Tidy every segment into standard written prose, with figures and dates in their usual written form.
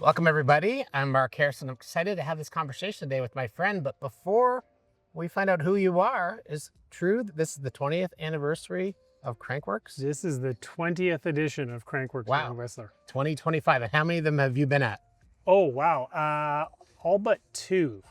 Welcome, everybody. I'm Mark Harrison. I'm excited to have this conversation today with my friend. But before we find out who you are, is it true that this is the 20th anniversary of Crankworx? This is the 20th edition of Crankworx here in Whistler. 2025. And how many of them have you been at? Oh, wow. All but two.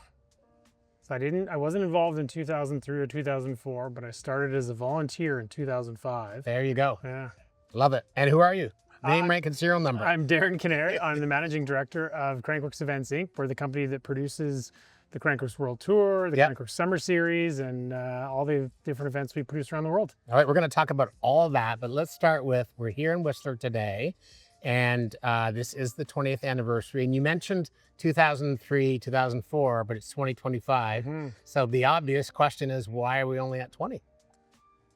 So I wasn't involved in 2003 or 2004, but I started as a volunteer in 2005. There you go. Yeah. Love it. And who are you? Name, rank, and serial number. I'm Darren Kinnaird. I'm the managing director of Crankworx Events Inc. We're the company that produces the Crankworx World Tour, the Crankworx Summer Series, and all the different events we produce around the world. All right, we're going to talk about all that, but let's start with, we're here in Whistler today, and this is the 20th anniversary. And you mentioned 2003, 2004, but it's 2025. Mm-hmm. So the obvious question is, why are we only at 20?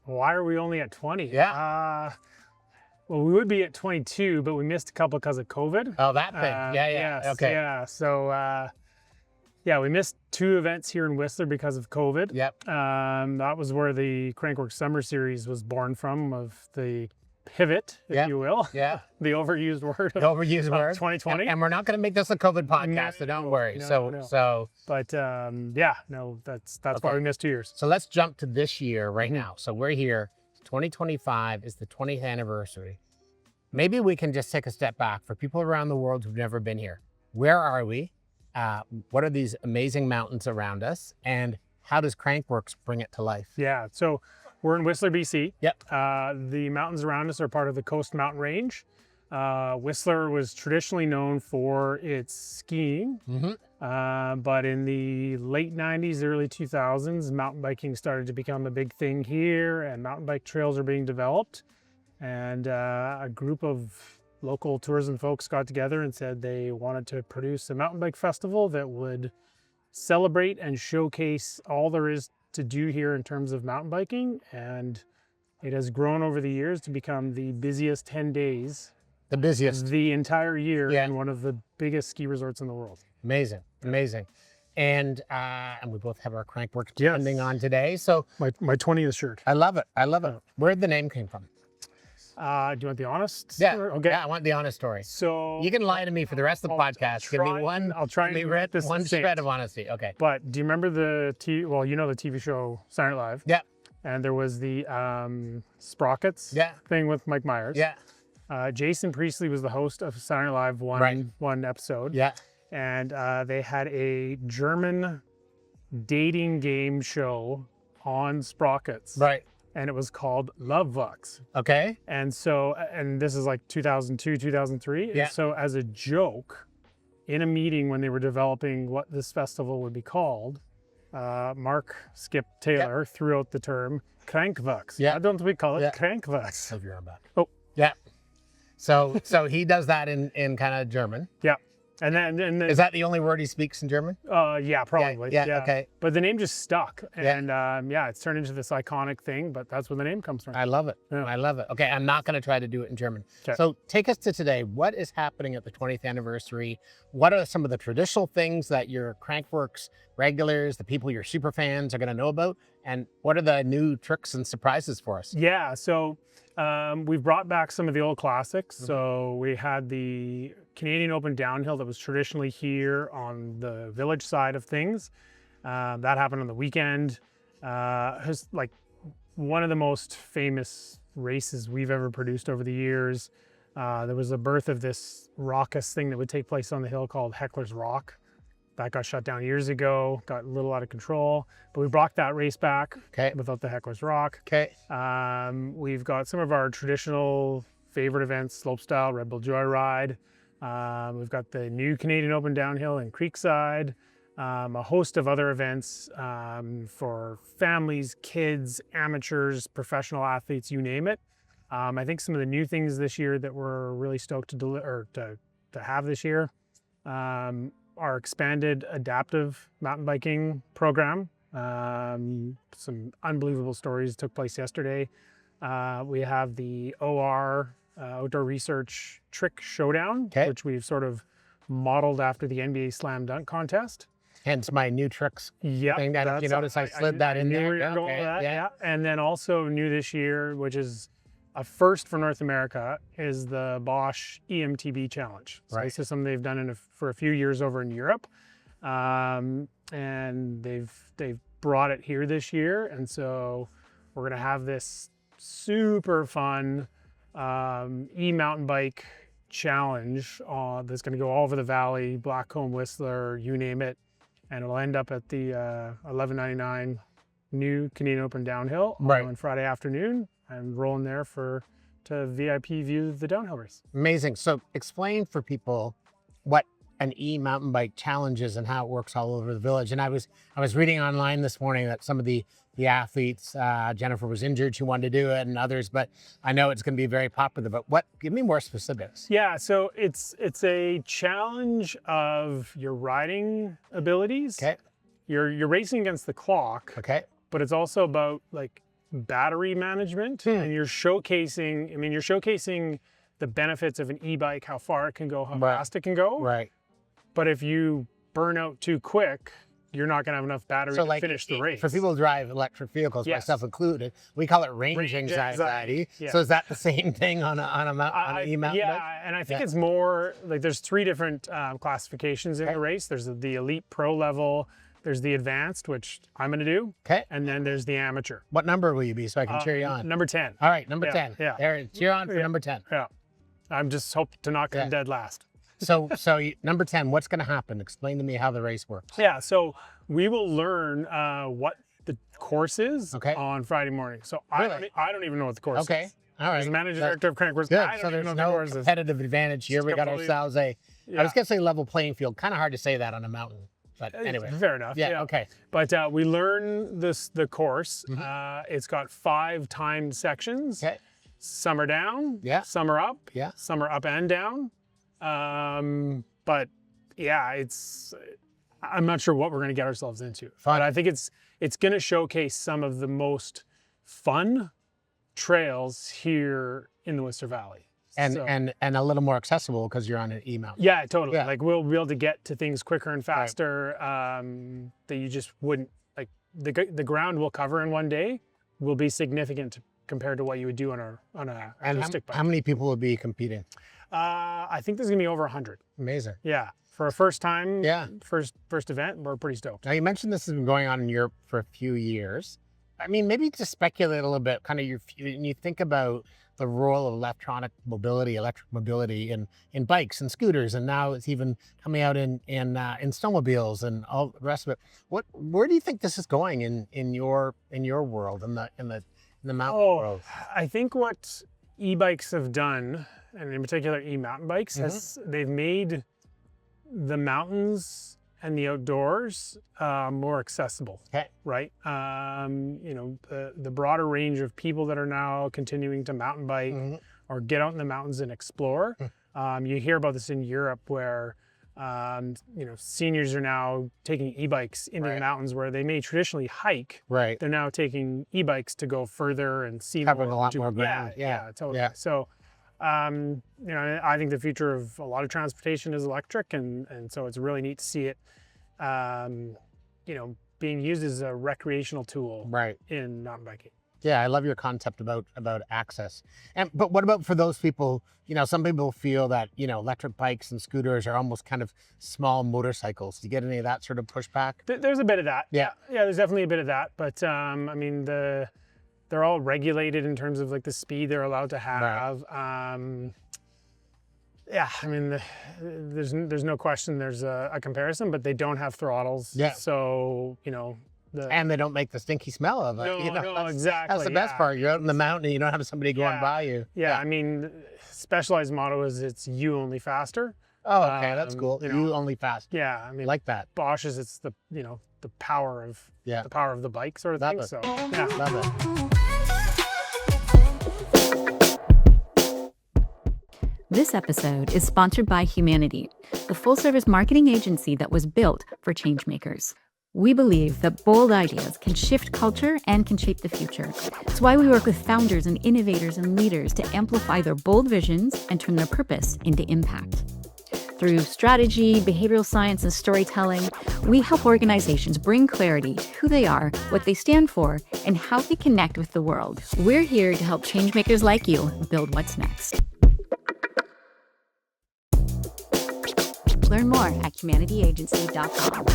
Why are we only at 20? Yeah. Well, we would be at 22, but we missed a couple because of COVID. Oh, that thing. Yeah. Yes, Okay. Yeah. So, we missed two events here in Whistler because of COVID. Yep. That was where the Crankworx Summer Series was born from, of the pivot, if you will. Yeah. The overused word. The overused word. 2020. And we're not going to make this a COVID podcast, so don't worry. No. But that's why we missed 2 years. So let's jump to this year right now. So we're here. 2025 is the 20th anniversary. Maybe we can just take a step back for people around the world who've never been here. Where are we? What are these amazing mountains around us? And how does Crankworx bring it to life? Yeah, so we're in Whistler, BC. Yep. The mountains around us are part of the Coast Mountain Range. Whistler was traditionally known for its skiing, but in the late 90s, early 2000s, mountain biking started to become a big thing here, and mountain bike trails are being developed. And a group of local tourism folks got together and said they wanted to produce a mountain bike festival that would celebrate and showcase all there is to do here in terms of mountain biking. And it has grown over the years to become the busiest 10 days. The busiest. The entire year, and one of the biggest ski resorts in the world. Amazing, amazing. And we both have our Crankworx depending on today. So my 20th shirt. I love it. I love it. Where'd the name came from? Do you want the honest story? Yeah. Okay. Yeah, I want the honest story. So you can lie to me for the rest of the podcast. Give me one. I'll try and read this one shred of honesty. Okay. But do you remember the TV show Saturday Night Live? Yeah. And there was the Sprockets thing with Mike Myers. Yeah. Jason Priestley was the host of Saturday Night Live one episode. Yeah. And they had a German dating game show on Sprockets. Right. And it was called Lovewux. Okay. And so, and this is like 2002, 2003. Yeah. And so as a joke, in a meeting when they were developing what this festival would be called, Mark Skip Taylor threw out the term Crankworx. Yeah. Why don't we call it Crankworx? Of your own back. Oh. Yeah. So he does that in kind of German. Yeah. And then is that the only word he speaks in German? Yeah, probably. Yeah. Okay. But the name just stuck, and it's turned into this iconic thing. But that's where the name comes from. I love it. Yeah. I love it. Okay, I'm not going to try to do it in German. Okay. So take us to today. What is happening at the 20th anniversary? What are some of the traditional things that your Crankworx regulars, the people, your super fans, are going to know about? And what are the new tricks and surprises for us? Yeah. So we've brought back some of the old classics. So we had the Canadian Open downhill that was traditionally here on the village side of things. That happened on the weekend. It's like one of the most famous races we've ever produced over the years. There was a birth of this raucous thing that would take place on the hill called Heckler's Rock. That got shut down years ago, got a little out of control, but we brought that race back without the Heckler's Rock. Okay. We've got some of our traditional favorite events, slopestyle, Red Bull Joyride. We've got the new Canadian Open downhill in Creekside, a host of other events for families, kids, amateurs, professional athletes, you name it. I think some of the new things this year that we're really stoked to have this year, our expanded adaptive mountain biking program. Some unbelievable stories took place yesterday. We have the OR Outdoor Research Trick Showdown, which we've sort of modeled after the NBA Slam Dunk Contest. Hence my new tricks thing. That, you notice I slid that in there. Yeah. And then also new this year, which is a first for North America is the Bosch EMTB Challenge. So Right. this is something they've done for a few years over in Europe, and they've brought it here this year. And so we're gonna have this super fun e-mountain bike challenge that's gonna go all over the valley, Blackcomb, Whistler, you name it, and it'll end up at the $11.99 new Canadian Open Downhill on Friday afternoon. I'm rolling there to VIP view the downhill race. Amazing. So explain for people what an e-mountain bike challenge is and how it works all over the village. And I was reading online this morning that some of the athletes, Jennifer was injured, she wanted to do it, and others, but I know it's going to be very popular. But give me more specifics. Yeah, so it's a challenge of your riding abilities. Okay. You're racing against the clock. Okay. But it's also about like battery management, and you're showcasing the benefits of an e-bike, how far it can go, how fast it can go. Right. But if you burn out too quick, you're not going to have enough battery to finish the race. For people who drive electric vehicles, myself included, we call it range anxiety. Yeah. So is that the same thing on an e-mountain bike? Yeah, and I think it's more like there's 3 different classifications in the race. There's the elite pro level, there's the advanced, which I'm going to do. Okay. And then there's the amateur. What number will you be so I can cheer you on? Number 10. All right, number 10. Yeah. Darren, cheer on for number 10. Yeah. I'm just hoping to not come dead last. So number 10, what's going to happen? Explain to me how the race works. Yeah, so we will learn what the course is on Friday morning. So I don't even know what the course is. Okay. All right. As the managing director of Crankworx, good. I don't So even there's know no what the course is. competitive advantage here. We got ourselves I was going to say level playing field. Kind of hard to say that on a mountain. But anyway. Fair enough. Yeah, okay. But we learn the course. It's got 5 timed sections. Okay. Some are down. Yeah. Some are up. Yeah. Some are up and down. But yeah, I'm not sure what we're going to get ourselves into. Fun. But I think it's going to showcase some of the most fun trails here in the Whistler Valley. And a little more accessible because you're on an e-mountain. Yeah, totally. Yeah. Like we'll be able to get to things quicker and faster that you just wouldn't, like the ground we'll cover in one day will be significant compared to what you would do on a stick bike. How many people will be competing? I think there's gonna be over 100. Amazing. Yeah, for a first time, first event, we're pretty stoked. Now you mentioned this has been going on in Europe for a few years. I mean, maybe just speculate a little bit, kind of when you think about the role of electric mobility in bikes and scooters, and now it's even coming out in snowmobiles and all the rest of it. Where do you think this is going in your world, in the mountain world? I think what e-bikes have done, and in particular e-mountain bikes, they've made the mountains and the outdoors more accessible. Okay. Right. The broader range of people that are now continuing to mountain bike or get out in the mountains and explore. You hear about this in Europe where seniors are now taking e-bikes into the mountains where they may traditionally hike. Right. They're now taking e-bikes to go further and see covering a lot more ground. Yeah, totally. Yeah. So I think the future of a lot of transportation is electric, and so it's really neat to see it, being used as a recreational tool in mountain biking. Yeah, I love your concept about access. But what about for those people? Some people feel that electric bikes and scooters are almost kind of small motorcycles. Do you get any of that sort of pushback? There's a bit of that. Yeah, there's definitely a bit of that. But they're all regulated in terms of like the speed they're allowed to have. There's no question there's a comparison, but they don't have throttles. Yeah. So, and they don't make the stinky smell of it. No, exactly. That's the best part. You're out in the mountain and you don't have somebody going by you. Yeah, Specialized motto is it's you only faster. Oh, okay, that's cool. You only fast. Yeah, like that. Bosch's, it's the power of the bike sort of thing. So yeah, love it. This episode is sponsored by Humanity, the full-service marketing agency that was built for changemakers. We believe that bold ideas can shift culture and can shape the future. It's why we work with founders and innovators and leaders to amplify their bold visions and turn their purpose into impact. Through strategy, behavioral science, and storytelling, we help organizations bring clarity to who they are, what they stand for, and how they connect with the world. We're here to help changemakers like you build what's next. Learn more at humanityagency.com.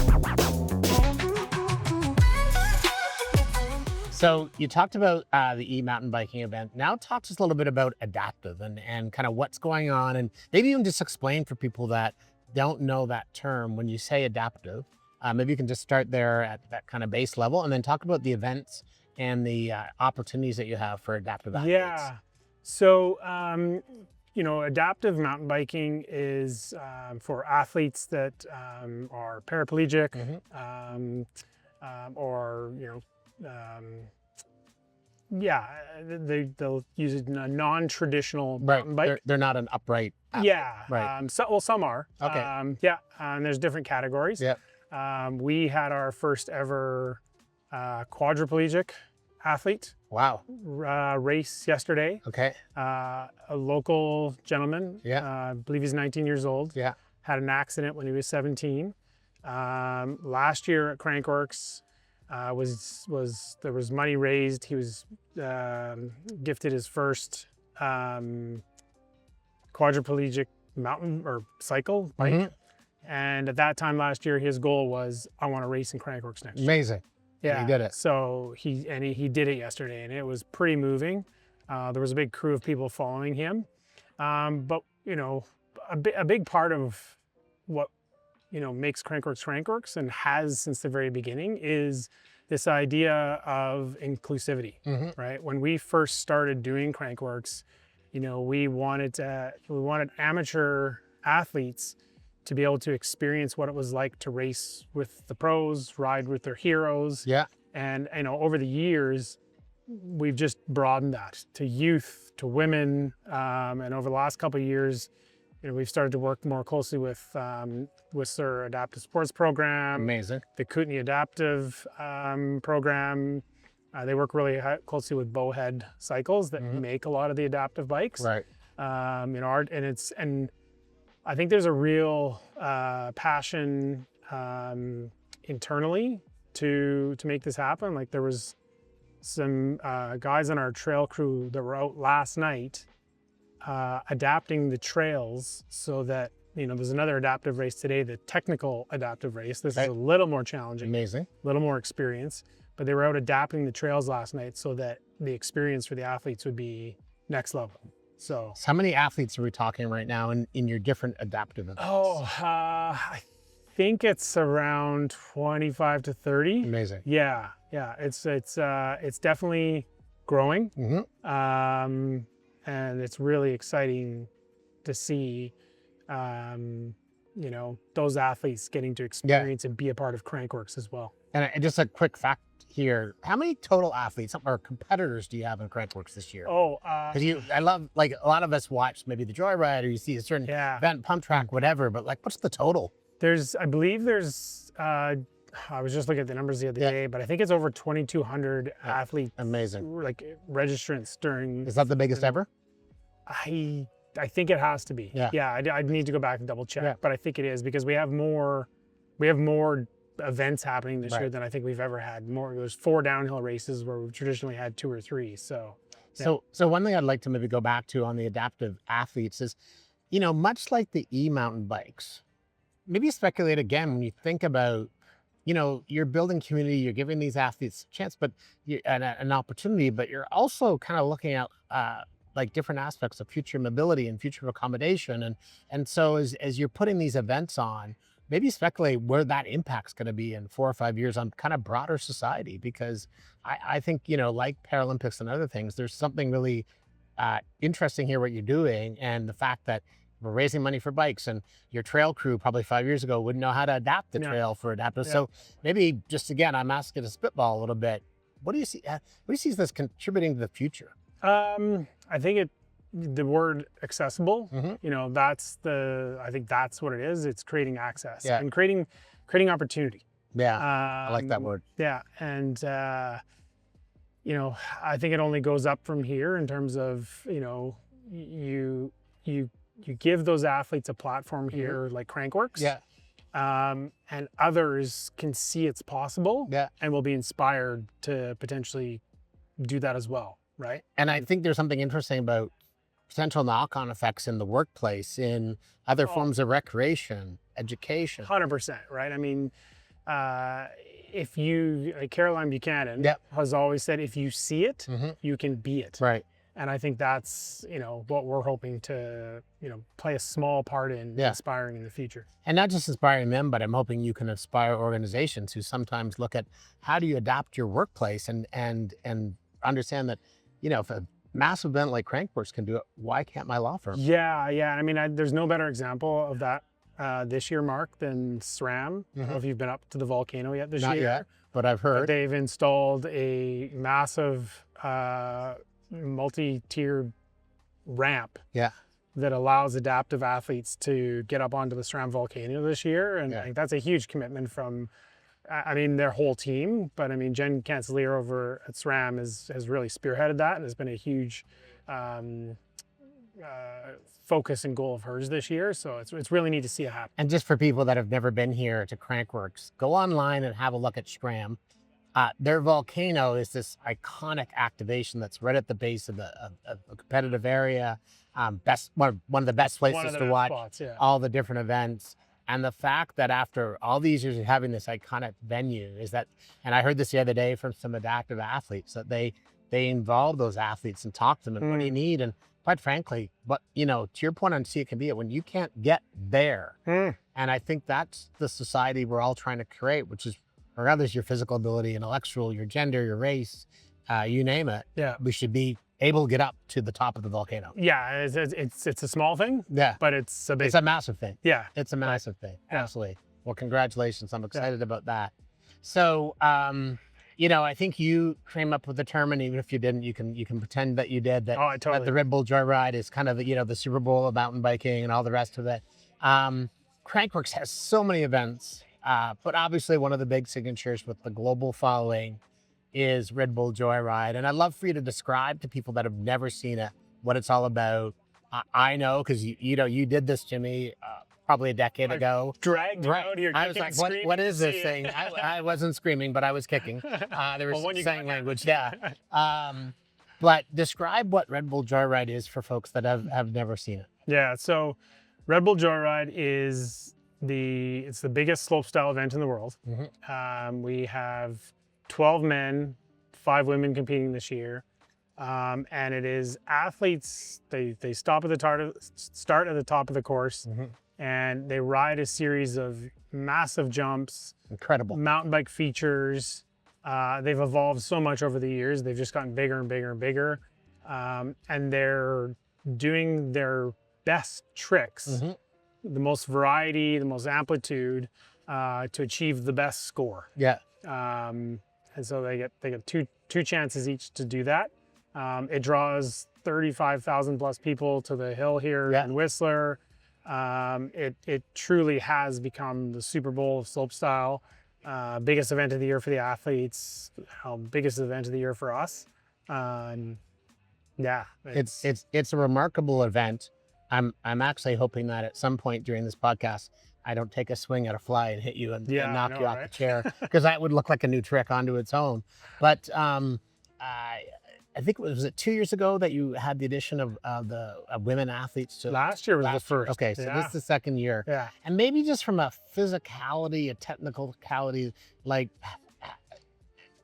So you talked about the e-mountain biking event. Now talk to us a little bit about adaptive and kind of what's going on, and maybe even just explain for people that don't know that term. When you say adaptive, maybe you can just start there at that kind of base level and then talk about the events and the opportunities that you have for adaptive athletes. Yeah. So, adaptive mountain biking is for athletes that are paraplegic, or they'll use a non-traditional mountain bike. They're not an upright athlete. Yeah. Right. Some are. Okay. And there's different categories. Yeah. We had our first ever quadriplegic athlete. Wow. Race yesterday. Okay. A local gentleman. Yeah. I believe he's 19 years old. Yeah. Had an accident when he was 17. Last year at Crankworx, there was money raised. He was gifted his first quadriplegic mountain or cycle bike. And at that time last year, his goal was, I want to race in Crankworx next year. Amazing. Yeah, he did it. So he did it yesterday, and it was pretty moving. There was a big crew of people following him. But a big part of what makes Crankworx and has since the very beginning is this idea of inclusivity, right? When we first started doing Crankworx, we wanted amateur athletes to be able to experience what it was like to race with the pros, ride with their heroes. Yeah. And over the years, we've just broadened that to youth, to women, and over the last couple of years, we've started to work more closely with their adaptive sports program. Amazing. The Kootenai Adaptive program. They work really closely with Bowhead Cycles that make a lot of the adaptive bikes. Right. And I think there's a real passion internally to make this happen. Like there was some guys on our trail crew that were out last night adapting the trails so that, there's another adaptive race today, the technical adaptive race. This is a little more challenging. Amazing. A little more experience. But they were out adapting the trails last night so that the experience for the athletes would be next level. So how many athletes are we talking right now in your different adaptive events? I think it's around 25 to 30. Amazing. Yeah. It's definitely growing. And it's really exciting to see, those athletes getting to experience and be a part of Crankworx as well. And just a quick fact here, how many total athletes or competitors do you have in Crankworx this year? Because I love, like, a lot of us watch maybe the Joyride, or you see a certain event, pump track, whatever, but like, what's the total? I believe there's, I was just looking at the numbers the other day, but I think it's over 2,200 athletes. Amazing. Like registrants during. Is that the biggest ever? I think it has to be. Yeah. I'd need to go back and double check, but I think it is because we have more events happening this year than I think we've ever had. There's 4 downhill races where we've traditionally had 2 or 3. So one thing I'd like to maybe go back to on the adaptive athletes is, much like the e-mountain bikes, maybe speculate again when you think about, you're building community, you're giving these athletes a chance, but an opportunity, but you're also kind of looking at like different aspects of future mobility and future accommodation. And so as you're putting these events on, maybe speculate where that impact's going to be in 4 or 5 years on kind of broader society, because I think, like Paralympics and other things, there's something really interesting here, what you're doing, and the fact that we're raising money for bikes, and your trail crew probably 5 years ago wouldn't know how to adapt the trail for adaptive. So maybe just, again, I'm asking to spitball a little bit. What do you see as this contributing to the future? I think the word accessible, I think that's what it is. It's creating access and creating opportunity. Yeah, I like that word. Yeah, and I think it only goes up from here in terms of, you you give those athletes a platform here like Crankworx. Yeah. And others can see it's possible Yeah. and will be inspired to potentially do that as well, right? And I think there's something interesting about potential knock-on effects in the workplace, in other forms of recreation, education. 100%, right? I mean, if you, like Caroline Buchanan has always said, if you see it, you can be it. Right. And I think that's, what we're hoping to, play a small part in inspiring in the future. And not just inspiring them, but I'm hoping you can inspire organizations who sometimes look at how do you adapt your workplace and understand that, if a massive event like Crankworx can do it, why can't my law firm? Yeah. I mean, there's no better example of that this year, Mark, than SRAM. I don't know if you've been up to the volcano yet this year. Not yet, but I've heard. But they've installed a massive multi-tiered ramp that allows adaptive athletes to get up onto the SRAM volcano this year. And I think that's a huge commitment from, their whole team. But Jen Cancelier over at SRAM has really spearheaded that, and has been a huge focus and goal of hers this year. So it's really neat to see it happen. And just for people that have never been here to Crankworx, go online and have a look at SRAM. Their volcano is this iconic activation that's right at the base of a competitive area. One of the best places to watch spots, all the different events. And the fact that after all these years of having this iconic venue is that, and I heard this the other day from some adaptive athletes, that they involve those athletes and talk to them and what do you need? And quite frankly, but to your point on see it can be it when you can't get there. And I think that's the society we're all trying to create, which is regardless your physical ability, intellectual, your gender, your race, you name it. Yeah. We should be able to get up to the top of the volcano. Yeah, it's a small thing. Yeah. But it's a big. It's a massive thing. Yeah. It's a massive thing. Yeah. Absolutely. Well, congratulations. I'm excited about that. So, I think you came up with the term, and even if you didn't, you can pretend that you did. That, I totally. that the Red Bull Joyride is kind of the Super Bowl of mountain biking and all the rest of it. Crankworx has so many events, but obviously one of the big signatures with the global following is Red Bull Joyride. And I'd love for you to describe to people that have never seen it what it's all about. I know, because you did this, Jimmy, probably a decade ago. Dragged out here. I was like, what is this thing? I wasn't screaming, but I was kicking. There was saying language. Yeah. But describe what Red Bull Joyride is for folks that have never seen it. Yeah. So Red Bull Joyride is it's the biggest slopestyle event in the world. We have 12 men, 5 women competing this year. And it is athletes, they stop at the start at the top of the course, and they ride a series of massive jumps. Incredible. Mountain bike features. They've evolved so much over the years. They've just gotten bigger and bigger and bigger. And they're doing their best tricks, the most variety, the most amplitude, to achieve the best score. Yeah. And so they get two chances each to do that. It draws 35,000 plus people to the hill here in Whistler. It truly has become the Super Bowl of slopestyle. Biggest event of the year for the athletes, biggest event of the year for us. It's a remarkable event. I'm actually hoping that at some point during this podcast, I don't take a swing at a fly and hit you and knock you off the chair, because that would look like a new trick onto its own. But I think was it 2 years ago that you had the addition of the women athletes to last year was the first. Okay, so this is the second year. Yeah. And maybe just from a physicality, a technicality, like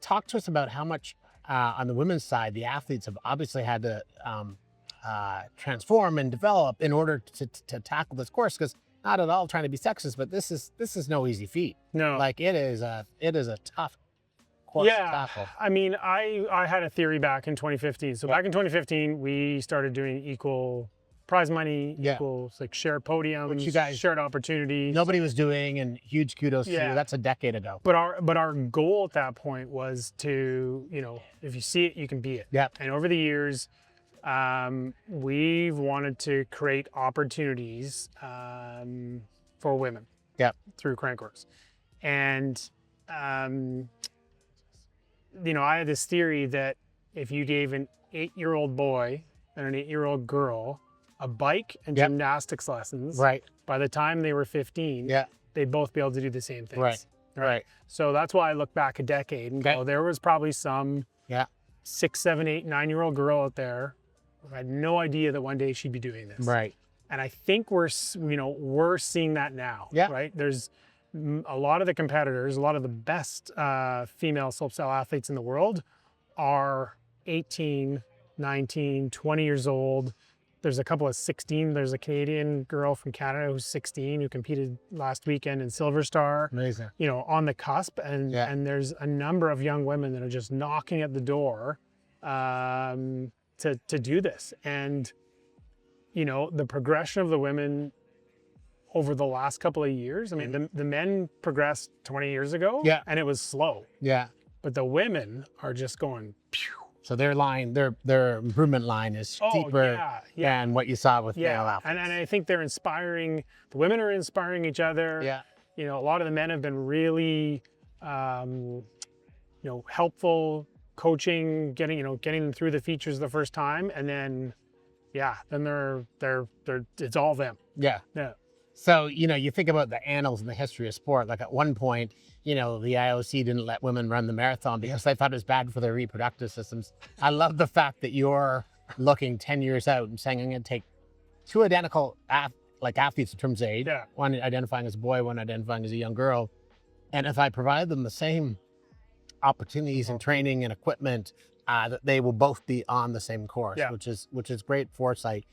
talk to us about how much on the women's side the athletes have obviously had to transform and develop in order to tackle this course, because not at all trying to be sexist, but this is no easy feat. No. Like it is a tough course to tackle. I mean, I had a theory back in 2015. So back in 2015, we started doing equal prize money, equal like shared podiums, which you guys shared opportunities. Nobody was doing, and huge kudos to you. That's a decade ago. But our goal at that point was to, if you see it, you can be it. Yeah. And over the years, we've wanted to create opportunities for women. Yeah. Through Crankworx. And I had this theory that if you gave an 8-year-old boy and an 8-year-old girl a bike and Yep. gymnastics lessons. Right. By the time they were 15, Yeah. they'd both be able to do the same things. Right. Right. So that's why I look back a decade and go, there was probably some Yeah. 6, 7, 8, 9-year-old girl out there who had no idea that one day she'd be doing this. Right. And I think we're seeing that now. Yeah. Right. There's a lot of the competitors, a lot of the best female slopestyle athletes in the world are 18, 19, 20 years old. There's a couple of 16. There's a Canadian girl from Canada who's 16 who competed last weekend in Silver Star. Amazing. You know, on the cusp, and there's a number of young women that are just knocking at the door to do this. And you know, the progression of the women over the last couple of years. I mean, the men progressed 20 years ago, and it was slow. Yeah. But the women are just going. Pew. So their improvement line is steeper than what you saw with male athletes. And I think they're inspiring. The women are inspiring each other. Yeah. You know, a lot of the men have been really, helpful, coaching, getting them through the features the first time, and then, then they're it's all them. Yeah. Yeah. So, you think about the annals in the history of sport, like at one point, the IOC didn't let women run the marathon because they thought it was bad for their reproductive systems. I love the fact that you're looking 10 years out and saying, I'm going to take two identical athletes in terms of age, one identifying as a boy, one identifying as a young girl. And if I provide them the same opportunities and training and equipment, that they will both be on the same course, which is great foresight.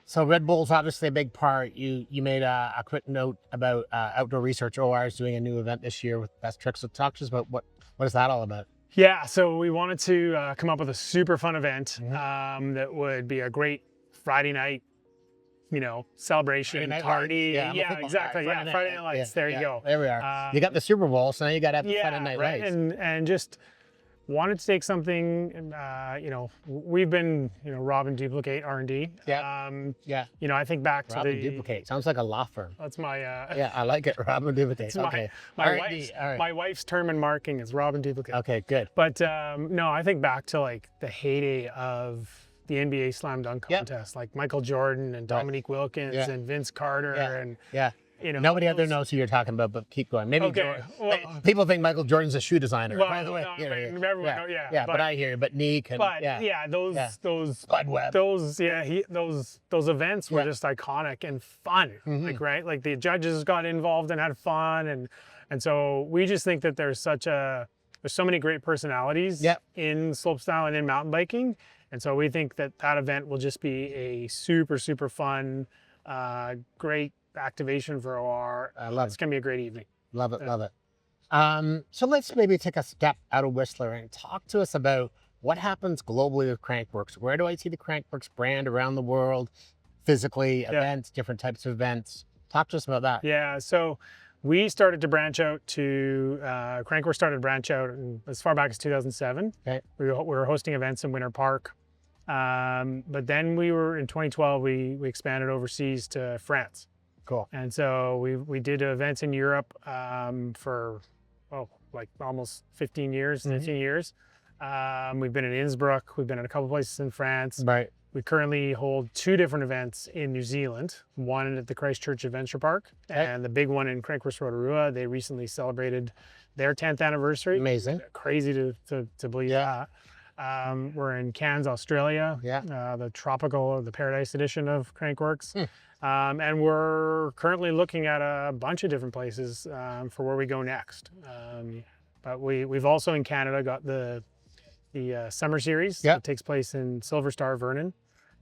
So Red Bull's obviously a big part. You made a quick note about Outdoor Research OR is doing a new event this year with best tricks. So talk to us about what is that all about? Yeah, so we wanted to come up with a super fun event that would be a great Friday night, celebration party. Yeah, exactly. Friday Night Lights. There you go. There we are. You got the Super Bowl, so now you got to have the Friday Night Lights. And just wanted to take something, we've been, Rob and Duplicate R&D. I think back to Rob and Duplicate. Sounds like a law firm. That's my... yeah, I like it. Rob and Duplicate. Okay. My wife's term in marketing is Rob and Duplicate. Okay, good. But no, I think back to like the heyday of the NBA slam dunk contest, like Michael Jordan and Dominique Wilkins and Vince Carter and... Nobody out there knows who you're talking about, but keep going. Maybe people think Michael Jordan's a shoe designer. By the way, but I hear you. But Neek and those Budweb. Those events were just iconic and fun. Like the judges got involved and had fun, and so we just think that there's so many great personalities in slopestyle and in mountain biking, and so we think that event will just be a super fun, great activation for OR. I love it. It's going to be a great evening. Love it, love it. So let's maybe take a step out of Whistler and talk to us about what happens globally with Crankworx. Where do I see the Crankworx brand around the world, physically, events, different types of events? Talk to us about that. Yeah, so we started to branch out to, Crankworx started to branch out as far back as 2007. Okay. We were hosting events in Winter Park. But then in 2012, we expanded overseas to France. Cool. And so we did events in Europe for almost 15 years, 19 years. We've been in Innsbruck. We've been in a couple places in France. Right. We currently hold 2 different events in New Zealand, one at the Christchurch Adventure Park and the big one in Crankworx Rotorua. They recently celebrated their 10th anniversary. Amazing. Crazy to believe that. We're in Cairns, Australia, the tropical or the paradise edition of Crankworx. And we're currently looking at a bunch of different places for where we go next. But we've also in Canada got the summer series that takes place in Silver Star, Vernon,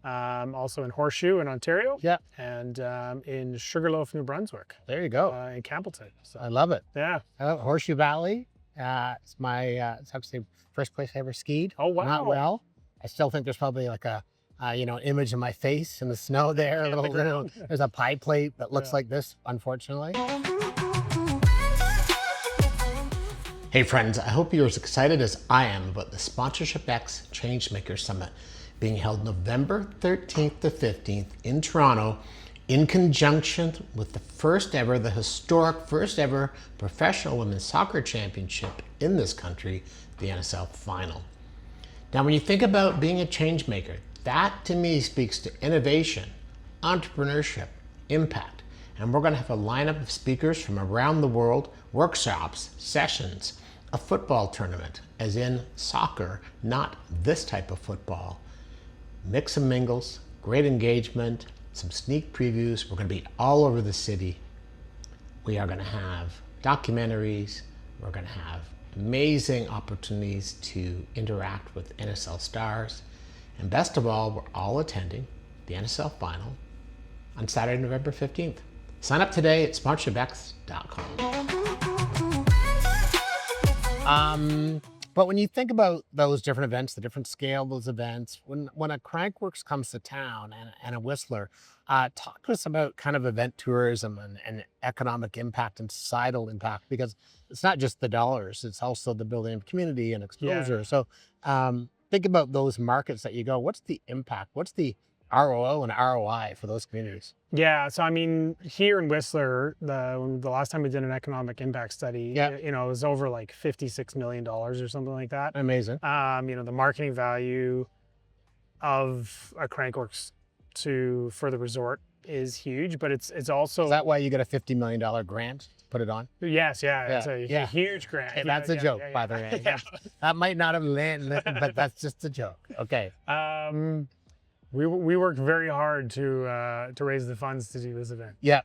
also in Horseshoe in Ontario, and in Sugarloaf, New Brunswick. There you go. In Campbellton. So, I love it. Yeah. Horseshoe Valley. It's it's actually the first place I ever skied. Oh, wow. Not well. I still think there's probably like a image of my face in the snow there. There's a pie plate that looks like this, unfortunately. Hey friends, I hope you're as excited as I am about the Sponsorship X Changemaker Summit being held November 13th to 15th in Toronto in conjunction with the historic first ever professional women's soccer championship in this country, the NSL Final. Now, when you think about being a change maker, That to me speaks to innovation, entrepreneurship, impact. And we're going to have a lineup of speakers from around the world, workshops, sessions, a football tournament, as in soccer, not this type of football. Mix and mingles, great engagement, some sneak previews. We're going to be all over the city. We are going to have documentaries. We're going to have amazing opportunities to interact with NSL stars. And best of all, we're all attending the NSL final on Saturday, November 15th. Sign up today at sponsorbex.com. But when you think about those different events, the different scale of those events, when a Crankworx comes to town and a Whistler, talk to us about kind of event tourism and economic impact and societal impact, because it's not just the dollars, it's also the building of community and exposure. So think about those markets that you go, what's the impact? What's the ROO and ROI for those communities? Yeah, so I mean, here in Whistler, the last time we did an economic impact study, you know, it was over like $56 million or something like that. Amazing. You know, the marketing value of a Crankworx for the resort is huge, but it's also... Is that why you get a $50 million grant to put it on? Yes, it's a huge grant. Hey, that's a joke, by the way. That might not have landed, but that's just a joke. Okay. We worked very hard to raise the funds to do this event. Yeah.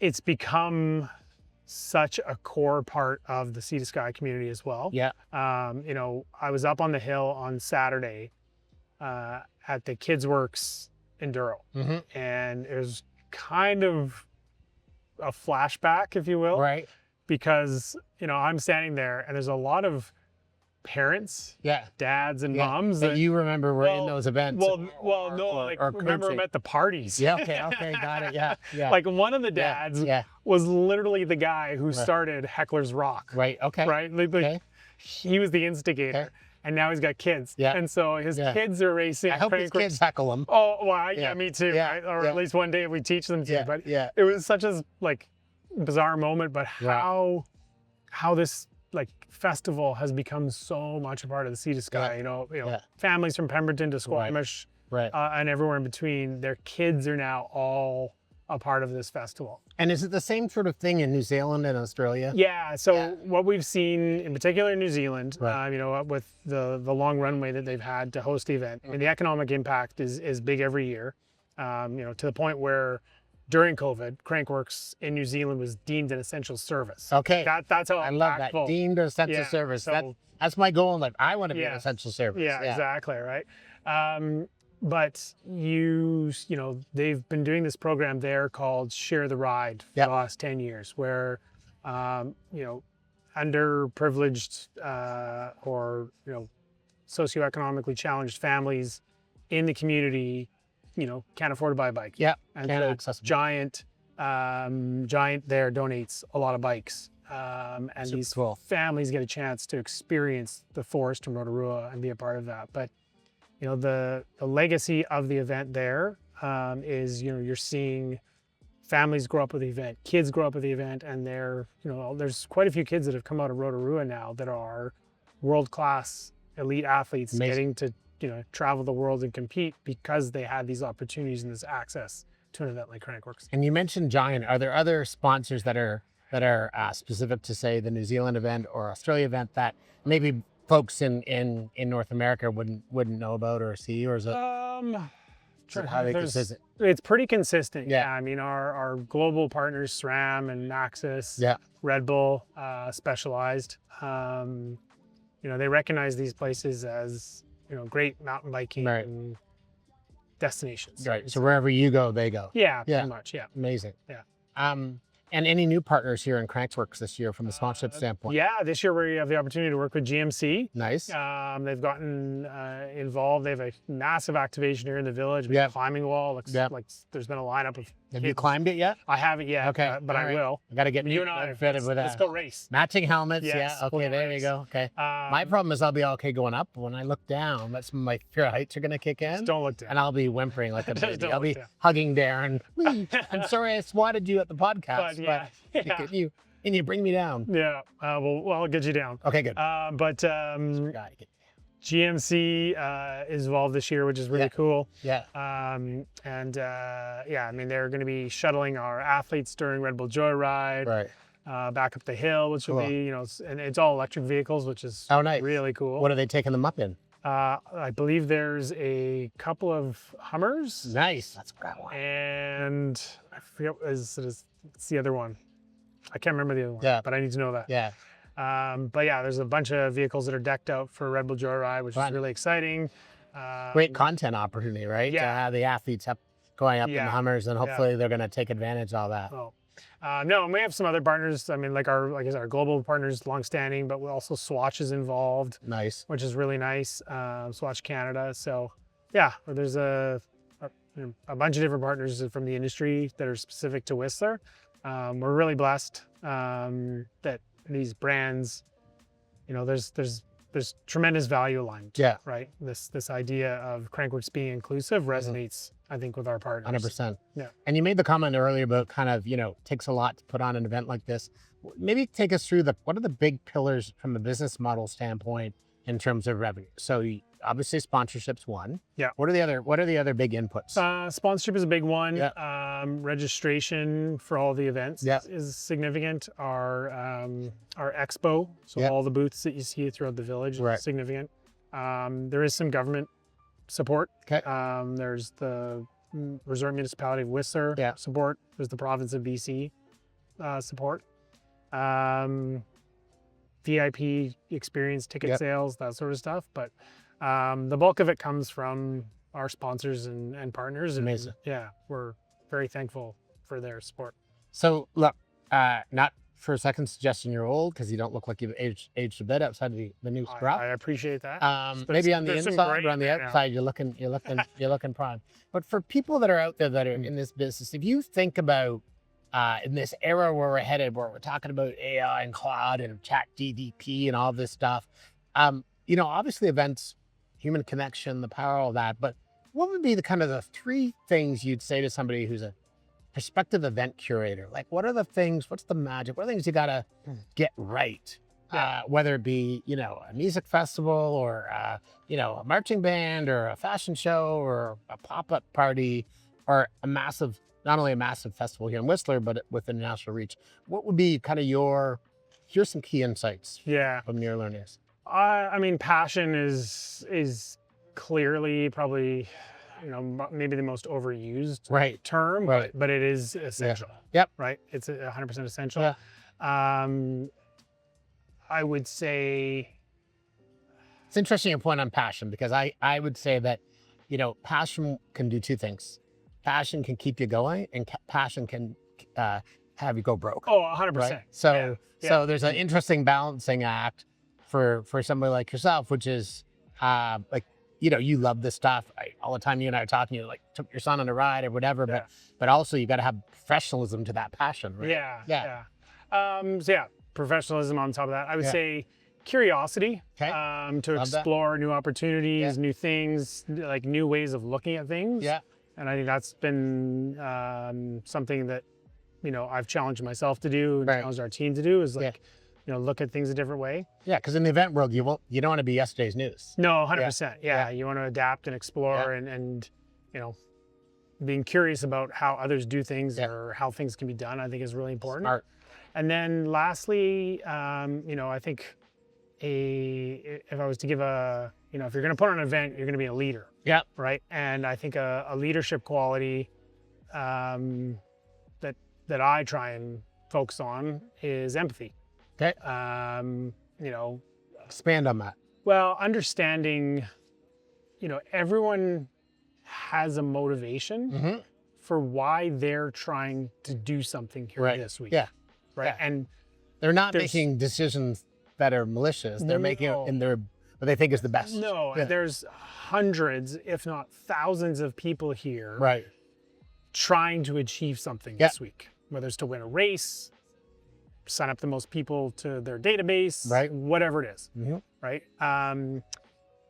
It's become such a core part of the Sea to Sky community as well. Yeah. You know, I was up on the hill on Saturday at the Kidsworks in Duro, and it was kind of a flashback, if you will, right? Because you know, I'm standing there, and there's a lot of parents, dads and moms that you remember were in those events. Remember them at the parties. Yeah, okay, got it. Yeah. Like one of the dads was literally the guy who started Heckler's Rock. Right. Okay. Right. Like, he was the instigator, and now he's got kids. Yeah. And so his kids are racing. I hope his kids heckle him. Oh well, yeah, me too. Yeah. Right? Or at least one day we teach them to. But it was such a bizarre moment. But how this festival has become so much a part of the Sea to Sky. You know, families from Pemberton to Squamish, and everywhere in between, their kids are now all a part of this festival. And is it the same sort of thing in New Zealand and Australia? Yeah. So what we've seen, in particular in New Zealand, you know, with the long runway that they've had to host the event, I mean, the economic impact is big every year. You know, to the point where during COVID, Crankworx in New Zealand was deemed an essential service. Okay. That's how I love that. Deemed an essential service. So, that's my goal in life. I want to be an essential service. Yeah, exactly, right? But you know, they've been doing this program there called Share the Ride for the last 10 years, where, you know, underprivileged or, you know, socioeconomically challenged families in the community, you know, can't afford to buy a bike. Yeah, and so Giant there donates a lot of bikes, and these families get a chance to experience the forest from Rotorua and be a part of that. But you know, the legacy of the event there is, you know, you're seeing families grow up with the event, kids grow up with the event, and there's quite a few kids that have come out of Rotorua now that are world-class elite athletes. Amazing. Getting to, you know, travel the world and compete because they had these opportunities and this access to an event like Crankworx. And you mentioned Giant. Are there other sponsors that are specific to, say, the New Zealand event or Australia event that maybe folks in North America wouldn't know about or see, or is it? It's pretty consistent. Yeah. I mean, our global partners, SRAM and Axis, Red Bull, Specialized. You know, they recognize these places as, you know, great mountain biking destinations. Right. So wherever you go, they go. Yeah, pretty much. Yeah. Amazing. Yeah. And any new partners here in Crankworx this year from a sponsorship standpoint? Yeah, this year we have the opportunity to work with GMC. Nice. They've gotten involved. They have a massive activation here in the village. We have a climbing wall. Looks like there's been a lineup of Have you climbed it yet? I haven't yet, but I will. I got to get you and I fitted with that. Let's go race. Matching helmets. Yes, Okay, there you go. Okay. My problem is I'll be okay going up. When I look down, that's when my fear of heights are going to kick in. Just don't look down. And I'll be whimpering like a baby. I'll be hugging Darren. I'm sorry I swatted you at the podcast, but can you bring me down? Yeah. Well, I'll get you down. Okay, good. GMC is involved this year, which is really cool. Yeah. Yeah, I mean, they're going to be shuttling our athletes during Red Bull Joyride, Right. back up the hill, which will Cool. be, and it's all electric vehicles, which is Oh, nice. really cool. What are they taking them up in? I believe there's a couple of Hummers. Nice. That's a great one. And I forget it's the other one. I can't remember the other one. Yeah. But I need to know that. Yeah. But yeah, there's a bunch of vehicles that are decked out for Red Bull Joyride, which is really exciting. Great content opportunity, right? yeah. To have the athletes going up in the Hummers, and hopefully they're going to take advantage of all that. Oh. No, and we have some other partners. I mean, like our global partners, longstanding, but we also Swatch is involved. Nice. Which is really nice. Swatch Canada. So yeah, there's a bunch of different partners from the industry that are specific to Whistler. We're really blessed that these brands, there's tremendous value aligned. Yeah. Right. This idea of Crankworx being inclusive resonates, I think, with our partners. 100%. Yeah. And you made the comment earlier about kind of, takes a lot to put on an event like this. Maybe take us through what are the big pillars from a business model standpoint in terms of revenue? So obviously sponsorship's one. Yeah. What are the other big inputs? Sponsorship is a big one. Yeah. Registration for all the events is significant. Our expo, so all the booths that you see throughout the village is significant. There is some government support. Okay. There's the Resort Municipality of Whistler support. There's the province of BC support. VIP experience, ticket sales, that sort of stuff. But the bulk of it comes from our sponsors and partners. Amazing. Yeah, we're very thankful for their support. So look, not for a second suggesting you're old, because you don't look like you've aged a bit outside of the new scrap. I appreciate that. Maybe on the inside or on the outside, you're looking prime. But for people that are out there that are in this business, if you think about in this era where we're headed, where we're talking about AI and cloud and chat DDP and all this stuff, obviously events, human connection, the power of that, but what would be the three things you'd say to somebody who's a prospective event curator? Like, what are the things, what's the magic? What are the things you gotta get right? Whether it be, a music festival or, a marching band or a fashion show or a pop-up party or not only a massive festival here in Whistler, but with international reach. What would be here's some key insights from your learnings? I mean, passion is clearly probably, maybe the most overused term, but it is essential. Yep. Right. It's 100% essential. Yeah. I would say it's interesting your point on passion, because I would say that, passion can do two things. Passion can keep you going, and passion can have you go broke. Oh, 100%. Right? So there's an interesting balancing act for somebody like yourself, which is you love this stuff. All the time you and I are talking, you took your son on a ride or whatever, but also you got to have professionalism to that passion, right? Yeah. Professionalism on top of that. I would say curiosity to explore new opportunities, new things, like new ways of looking at things. Yeah. And I think that's been something that, I've challenged myself to do and challenged our team to do, is look at things a different way. Yeah, because in the event world, you don't want to be yesterday's news. No, 100%. Yeah. You want to adapt and explore and being curious about how others do things or how things can be done, I think is really important. Smart. And then lastly, I think if I was to give if you're going to put on an event, you're going to be a leader. Yeah. Right. And I think a leadership quality that I try and focus on is empathy. Okay. Expand on that. Well, understanding, everyone has a motivation for why they're trying to do something here this week. Yeah. Right. Yeah. And they're not making decisions that are malicious. They're making it in what they think is the best. No, there's hundreds, if not thousands of people here trying to achieve something this week, whether it's to win a race, sign up the most people to their database, whatever it is, right?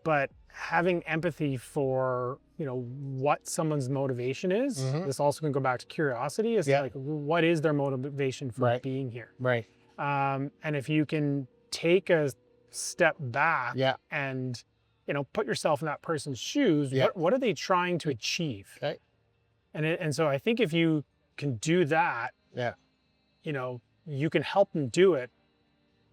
But having empathy for, what someone's motivation is, this also can go back to curiosity, is like, what is their motivation for being here? Right. And if you can take a step back and you know, put yourself in that person's shoes. Yeah. What are they trying to achieve? Okay. And so I think if you can do that, Yeah. you know, you can help them do it,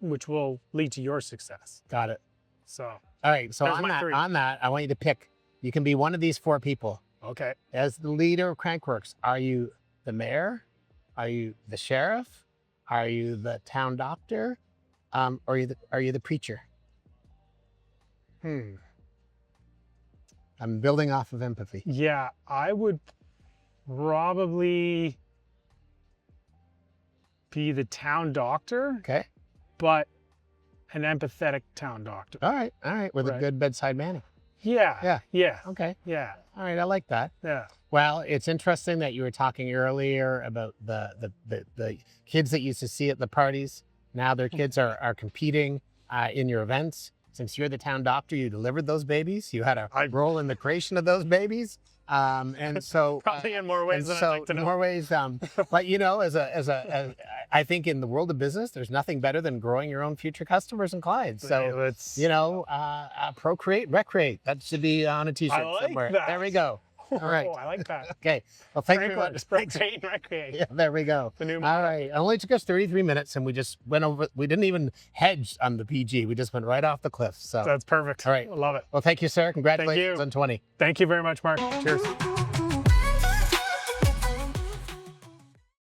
which will lead to your success. Got it. So, All right. So That's on my that, three. I want you to pick. You can be one of these 4 people. okay. As the leader of Crankworx, are you the mayor? Are you the sheriff? Are you the town doctor? Or are you the preacher? I'm building off of empathy. Yeah, I would probably be the town doctor, Okay. but an empathetic town doctor. All right. With a Right. good bedside manner. Yeah. Yeah. Yeah. Okay. Yeah. All right. I like that. Yeah. Well, it's interesting that you were talking earlier about the kids that you used to see at the parties. Now their kids are competing in your events. Since you're the town doctor, you delivered those babies. You had a role in the creation of those babies. And so Probably in more ways than I'd like to know. more ways. But you know, as I think in the world of business, there's nothing better than growing your own future customers and clients. So Let's, you know, procreate, recreate. That should be on a T-shirt I like somewhere. that. There we go. All right. Oh, I like that. Okay. Well, thank you very much. Procreate and recreate. Yeah, there we go. The new All right. It only took us 33 minutes and we just went over, we didn't even hedge on the PG. We just went right off the cliff. So, That's perfect. all right. I love it. Well, thank you, sir. Congratulations you. on 20. Thank you very much, Mark. Cheers.